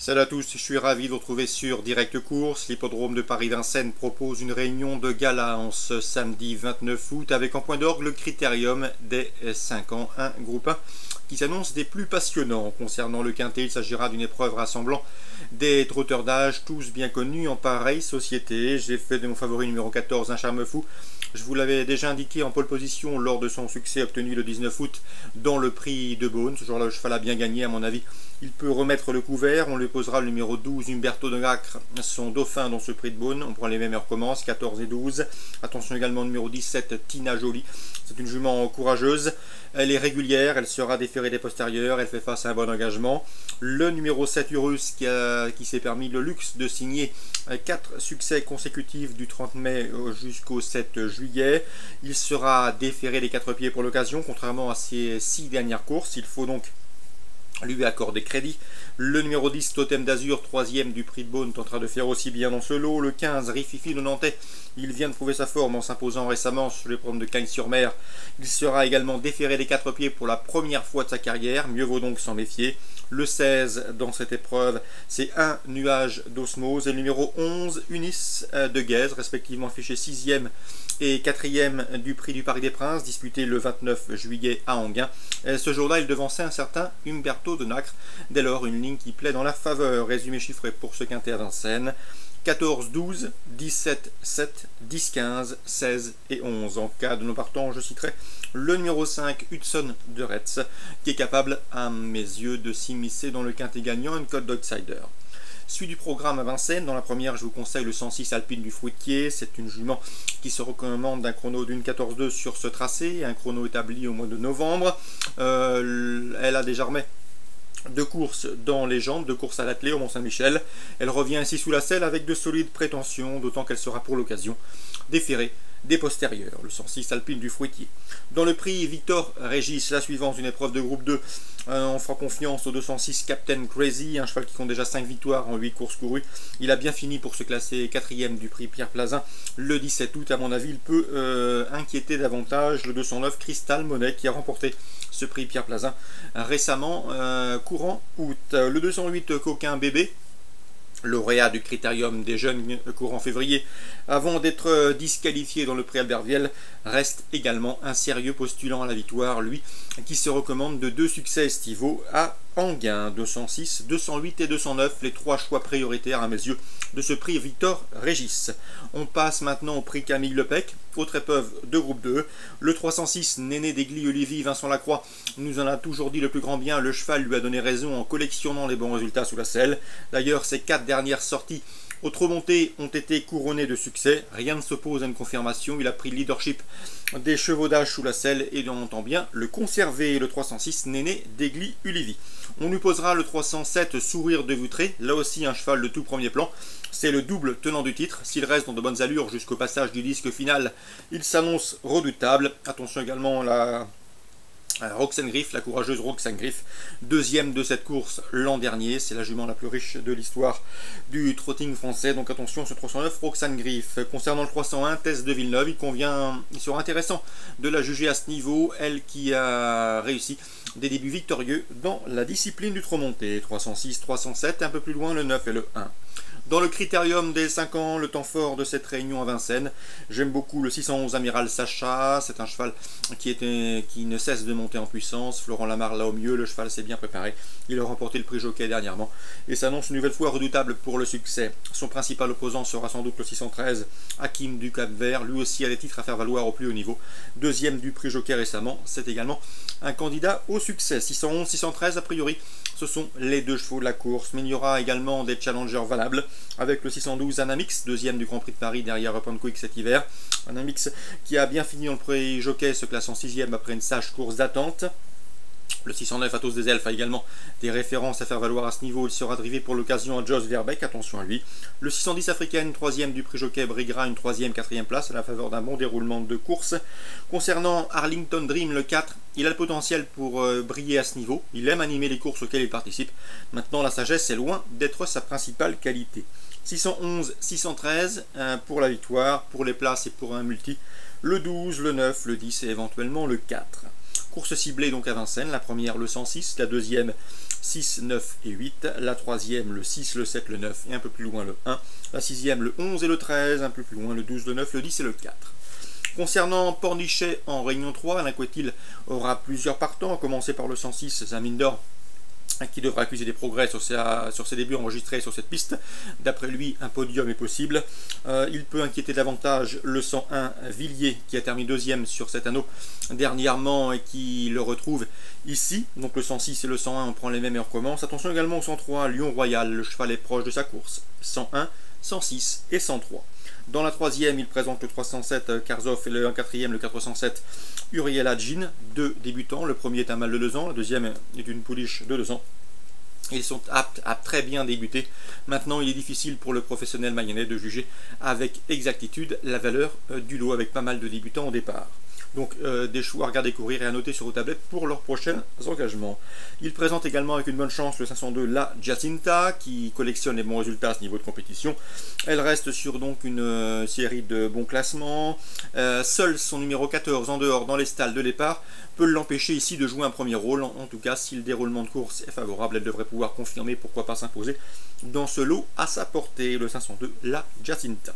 Salut à tous, je suis ravi de vous retrouver sur Direct Course. L'hippodrome de Paris-Vincennes propose une réunion de gala en ce samedi 29 août avec en point d'orgue le critérium des 5 ans, un groupe 1 qui s'annonce des plus passionnants. Concernant le quintet, il s'agira d'une épreuve rassemblant des trotteurs d'âge, tous bien connus en pareille société. J'ai fait de mon favori numéro 14 un charme fou. Je vous l'avais déjà indiqué en pole position lors de son succès obtenu le 19 août dans le prix de Beaune. Ce jour-là, le cheval a bien gagné à mon avis. Il peut remettre le couvert, on lui posera le numéro 12, Umberto de Gracre, son dauphin dans ce prix de Beaune. On prend les mêmes et on recommence, 14 et 12. Attention également au numéro 17, Tina Jolie. C'est une jument courageuse, elle est régulière, elle sera déférée des postérieurs, elle fait face à un bon engagement. Le numéro 7, Urus, qui s'est permis le luxe de signer 4 succès consécutifs du 30 mai jusqu'au 7 juillet. Il sera déféré des 4 pieds pour l'occasion, contrairement à ses 6 dernières courses. Il faut donc lui accorder crédit. Le numéro 10, Totem d'Azur, 3e du prix de Beaune, tentera de faire aussi bien dans ce lot. Le 15, Rififi de Nantais, il vient de prouver sa forme en s'imposant récemment sur les promes de Cagnes-sur-Mer. Il sera également déféré des 4 pieds pour la première fois de sa carrière, mieux vaut donc s'en méfier. Le 16 dans cette épreuve, c'est un nuage d'osmose. Et le numéro 11, Unis de Guèze, respectivement affiché 6e et 4e du prix du Parc des Princes, disputé le 29 juillet à Enghien. Ce jour-là, il devançait un certain Umberto de Gracre. Dès lors, une ligne qui plaît dans la faveur. Résumé chiffré pour ce quintet à Vincennes. 14, 12, 17, 7, 10, 15, 16 et 11. En cas de nos partants, je citerai le numéro 5, Hudson de Retz, qui est capable, à mes yeux, de s'immiscer dans le quintet gagnant, une cote d'outsider. Suite du programme à Vincennes, dans la première, je vous conseille le 106 Alpine du Fruitier. C'est une jument qui se recommande d'un chrono d'une 14-2 sur ce tracé, un chrono établi au mois de novembre. Elle a désormais 2 courses dans les jambes, 2 courses à l'attelé au Mont-Saint-Michel. Elle revient ainsi sous la selle avec de solides prétentions, d'autant qu'elle sera pour l'occasion déférée des postérieurs, le 106 Alpine du Fruitier. Dans le prix Victor Régis, la suivante, une épreuve de groupe 2, on fera confiance au 206 Captain Crazy, un cheval qui compte déjà 5 victoires en 8 courses courues. Il a bien fini pour se classer 4e du prix Pierre Plazin le 17 août. À mon avis, il peut inquiéter davantage le 209 Crystal Monet qui a remporté ce prix Pierre Plazin récemment, courant août. Le 208 Coquin Bébé, lauréat du critérium des jeunes courant février, avant d'être disqualifié dans le prix Albert Viel, reste également un sérieux postulant à la victoire, lui qui se recommande de 2 succès estivaux à Enghien, 206, 208 et 209, les 3 choix prioritaires à mes yeux de ce prix Victor Régis. On passe maintenant au prix Camille Lepec, autre épreuve de groupe 2. Le 306 Néné d'Aigli Olivier, Vincent Lacroix nous en a toujours dit le plus grand bien. Le cheval lui a donné raison en collectionnant les bons résultats sous la selle. D'ailleurs, ses 4 dernières sorties aux trop montées ont été couronnées de succès. Rien ne s'oppose à une confirmation. Il a pris le leadership des chevaux d'âge sous la selle et on entend bien le conserver. Le 306 Néné d'Aigli Olivier. On lui posera le 307 Sourire de Vutré, là aussi un cheval de tout premier plan. C'est le double tenant du titre. S'il reste dans de bonnes allures jusqu'au passage du disque final, il s'annonce redoutable. Attention également à la Roxane Griff, la courageuse Roxane Griff, 2e de cette course l'an dernier. C'est la jument la plus riche de l'histoire du trotting français. Donc attention, ce 309 Roxane Griff. Concernant le 301 Tess de Villeneuve, il sera intéressant de la juger à ce niveau. Elle qui a réussi des débuts victorieux dans la discipline du trot monté. 306, 307, un peu plus loin le 9 et le 1. Dans le critérium des 5 ans, le temps fort de cette réunion à Vincennes, j'aime beaucoup le 611 Amiral Sacha. C'est un cheval qui ne cesse de monter en puissance. Florent Lamarre là au mieux, le cheval s'est bien préparé. Il a remporté le prix Jockey dernièrement et s'annonce une nouvelle fois redoutable pour le succès. Son principal opposant sera sans doute le 613 Hakim du Cap-Vert. Lui aussi a des titres à faire valoir au plus haut niveau. 2e du prix Jockey récemment, c'est également un candidat au succès. 611, 613 a priori, ce sont les 2 chevaux de la course, mais il y aura également des challengers valables avec le 612 Anamix, 2e du Grand Prix de Paris derrière Up & Quick cet hiver. Anamix qui a bien fini dans le prix Jockey, se classe en 6e après une sage course d'attente. Le 609 Athos des Elfes a également des références à faire valoir à ce niveau. Il sera drivé pour l'occasion à Jos Verbeek, attention à lui. Le 610 Africaine, 3e du prix Jockey, briguera une 3e, 4e place à la faveur d'un bon déroulement de course. Concernant Arlington Dream, le 4, il a le potentiel pour briller à ce niveau. Il aime animer les courses auxquelles il participe. Maintenant, la sagesse est loin d'être sa principale qualité. 611, 613 pour la victoire, pour les places et pour un multi. Le 12, le 9, le 10 et éventuellement le 4. Course ciblée donc à Vincennes, la première le 106, la deuxième 6, 9 et 8. La troisième, le 6, le 7, le 9 et un peu plus loin le 1. La sixième, le 11 et le 13, un peu plus loin le 12, le 9, le 10 et le 4. Concernant Pornichet en réunion 3, Alain Couetil aura plusieurs partants, à commencer par le 106, Zaminder, qui devra accuser des progrès sur ses débuts enregistrés sur cette piste. D'après lui, un podium est possible. Il peut inquiéter davantage le 101 Villiers, qui a terminé deuxième sur cet anneau dernièrement et qui le retrouve ici. Donc le 106 et le 101, on prend les mêmes et on recommence. Attention également au 103, Lyon Royal, le cheval est proche de sa course. 101, 106 et 103. Dans la troisième, il présente le 307 Karzov et le 4e, le 407 Uriel Adjin, deux débutants. Le premier est un mâle de 2 ans, le deuxième est une pouliche de 2 ans. Ils sont aptes à très bien débuter. Maintenant, il est difficile pour le professionnel mayennais de juger avec exactitude la valeur du lot avec pas mal de débutants au départ. Donc des choix à regarder courir et à noter sur vos tablettes pour leurs prochains engagements. Il présente également avec une bonne chance le 502 La Jacinta qui collectionne les bons résultats à ce niveau de compétition. Elle reste sur donc une série de bons classements. Seul son numéro 14 en dehors dans les stalles de départ peut l'empêcher ici de jouer un premier rôle. En tout cas, si le déroulement de course est favorable, elle devrait pouvoir confirmer, pourquoi pas s'imposer dans ce lot à sa portée, le 502 La Jacinta.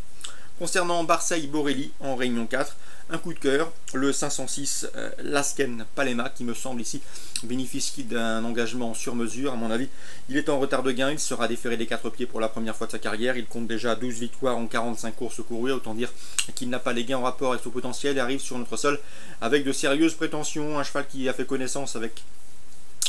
Concernant Marseille-Borelli en réunion 4, un coup de cœur, le 506 Lasken Palema qui me semble ici bénéficie d'un engagement sur mesure. À mon avis, il est en retard de gain, il sera déféré des 4 pieds pour la première fois de sa carrière. Il compte déjà 12 victoires en 45 courses courues, autant dire qu'il n'a pas les gains en rapport avec son potentiel et arrive sur notre sol avec de sérieuses prétentions. Un cheval qui a fait connaissance avec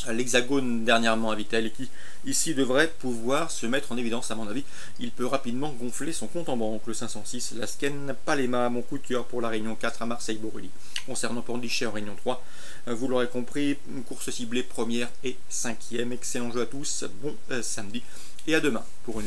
l'Hexagone dernièrement à Vittel et qui ici devrait pouvoir se mettre en évidence. À mon avis, il peut rapidement gonfler son compte en banque. Le 506 Lasken Palema, mon coup de cœur pour la réunion 4 à Marseille-Borelli. Concernant Pornichet en réunion 3, vous l'aurez compris, une course ciblée première et 5e. Excellent jeu à tous, bon samedi et à demain pour une